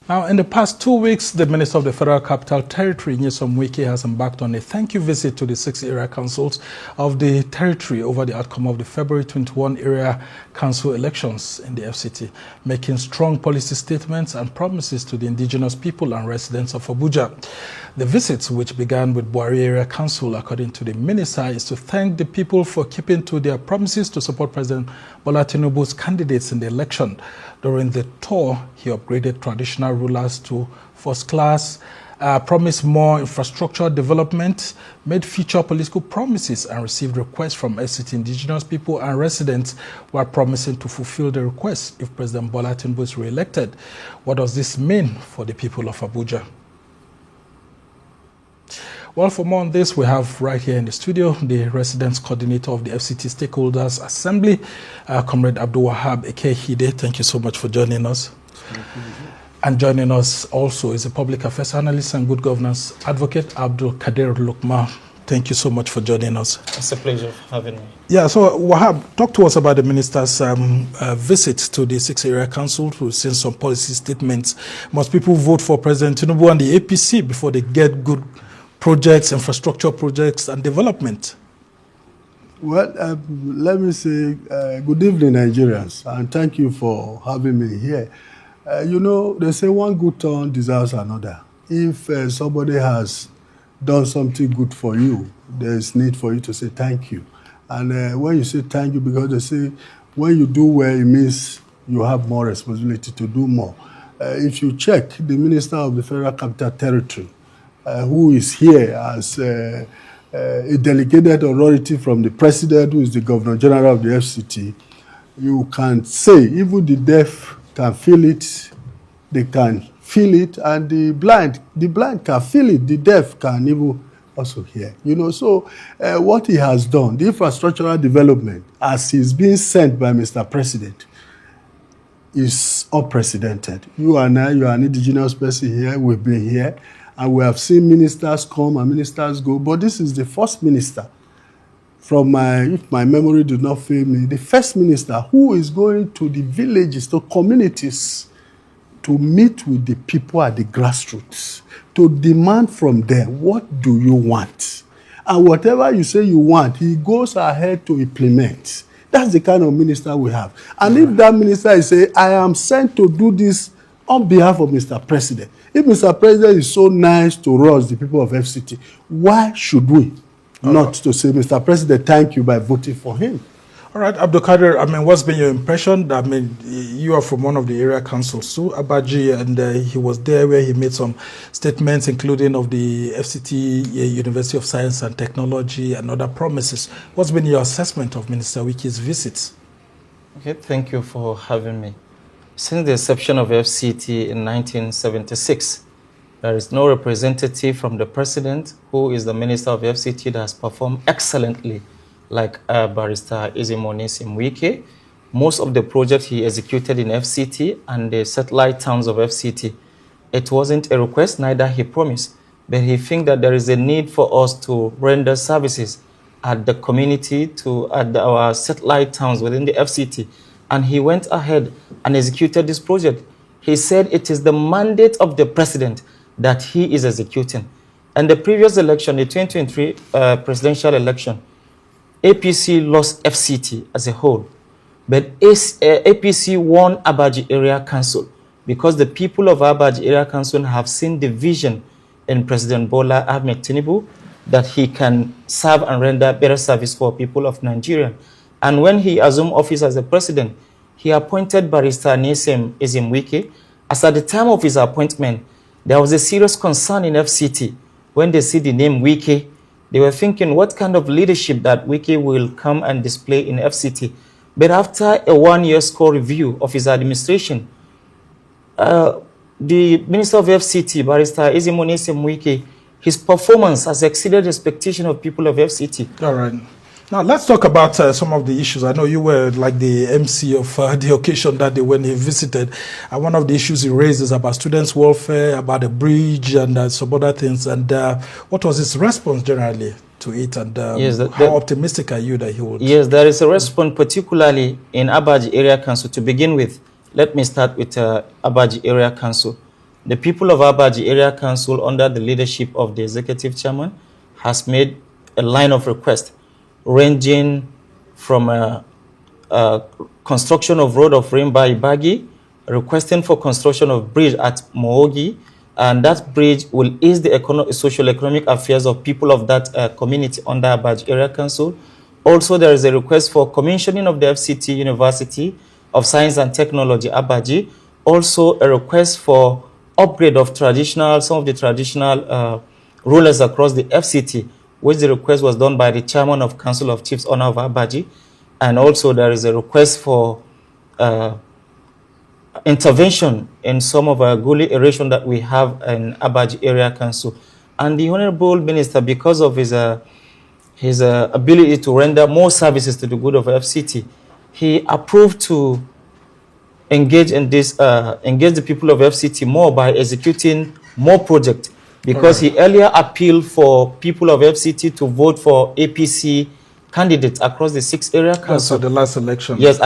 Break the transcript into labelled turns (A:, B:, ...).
A: Now, in the past 2 weeks, the Minister of the Federal Capital Territory, Nyesom Wike, has embarked on a thank you visit to the 6 area councils of the territory over the outcome of the February 21 area council elections in the FCT, making strong policy statements and promises to the indigenous people and residents of Abuja. The visit, which began with Buhari Area Council, according to the minister, is to thank the people for keeping to their promises to support President Bola Tinubu's candidates in the election. During the tour, he upgraded traditional rulers to first class, promised more infrastructure development, made future political promises, and received requests from FCT indigenous people and residents while promising to fulfill the requests if President Bola Tinubu is re-elected. What does this mean for the people of Abuja? Well, for more on this, we have right here in the studio the residence coordinator of the FCT Stakeholders Assembly, Comrade Abdul Wahab Eke-Hide. Thank you so much for joining us. And joining us also is a public affairs analyst and good governance advocate, Abdul Kader Lukma. Thank you so much for joining us.
B: It's a pleasure having me.
A: Yeah, so Wahab, talk to us about the minister's visit to the 6 area council to send some policy statements. Must people vote for President Tinubu and the APC before they get good projects, infrastructure projects, and development?
C: Well, let me say good evening, Nigerians, and thank you for having me here. You know, they say one good turn deserves another. If somebody has done something good for you, there is need for you to say thank you. And when you say thank you, because they say when you do well, it means you have more responsibility to do more. If you check the Minister of the Federal Capital Territory, who is here as a delegated authority from the president, who is the governor general of the FCT, you can say even the deaf can feel it, they can feel it, and the blind can feel it, the deaf can even also hear. You know, so what he has done, the infrastructural development, as is being sent by Mr. President, is unprecedented. You and I, you are an indigenous person here, we've been here, and we have seen ministers come and ministers go, but this is the first minister, from if my memory did not fail me, the first minister who is going to the villages, to communities, to meet with the people at the grassroots, to demand from them, what do you want? And whatever you say you want, he goes ahead to implement. That's the kind of minister we have. And if that minister is saying, I am sent to do this on behalf of Mr. President, if Mr. President is so nice to us, the people of FCT, why should we not to say, Mr. President, thank you by voting for him?
A: All right, Abdul Kader, I mean, what's been your impression? I mean, you are from one of the area councils too, Abaji, and he was there where he made some statements, including of the FCT, University of Science and Technology, and other promises. What's been your assessment of Minister Wike's visits?
B: Okay, thank you for having me. Since the inception of FCT in 1976, there is no representative from the president, who is the minister of FCT, that has performed excellently like Barrister Ezimonesim Wike. Most of the projects he executed in FCT and the satellite towns of FCT, it wasn't a request, neither he promised, but he thinks that there is a need for us to render services at the community, at our satellite towns within the FCT. And he went ahead and executed this project. He said it is the mandate of the president that he is executing. And the previous election, the 2023 presidential election, APC lost FCT as a whole. But APC won Abaji Area Council because the people of Abaji Area Council have seen the vision in President Bola Ahmed Tinubu that he can serve and render better service for people of Nigeria. And when he assumed office as the president, he appointed Barrister Nyesom Wike. As at the time of his appointment, there was a serious concern in FCT. When they see the name Wike, they were thinking what kind of leadership that Wike will come and display in FCT. But after a one-year score review of his administration, the Minister of FCT, Barrister Ezimonesim Wike, his performance has exceeded the expectation of people of FCT.
A: All right. Now, let's talk about some of the issues. I know you were like the MC of the occasion that day when he visited. And one of the issues he raised is about students' welfare, about the bridge, and some other things. And what was his response generally to it? And
B: yes,
A: how optimistic are you that he would?
B: Yes, there is a response, particularly in Abaji Area Council. To begin with, let me start with Abaji Area Council. the people of Abaji Area Council, under the leadership of the executive chairman, has made a line of request ranging from construction of road of Rimba Ibagi, requesting for construction of bridge at Moogi, and that bridge will ease the social-economic affairs of people of that community under Abaji Area Council. Also, there is a request for commissioning of the FCT University of Science and Technology, Abaji. Also, a request for upgrade of some of the traditional rulers across the FCT, which the request was done by the chairman of Council of Chiefs, Honor of Abaji. And also, there is a request for intervention in some of our gully erosion that we have in Abaji Area Council. And the Honorable Minister, because of his ability to render more services to the good of FCT, he approved to engage in this, engage the people of FCT more by executing more projects, because he earlier appealed for people of FCT to vote for APC candidates across the 6 area councils.
A: That's at the last election.
B: Yes.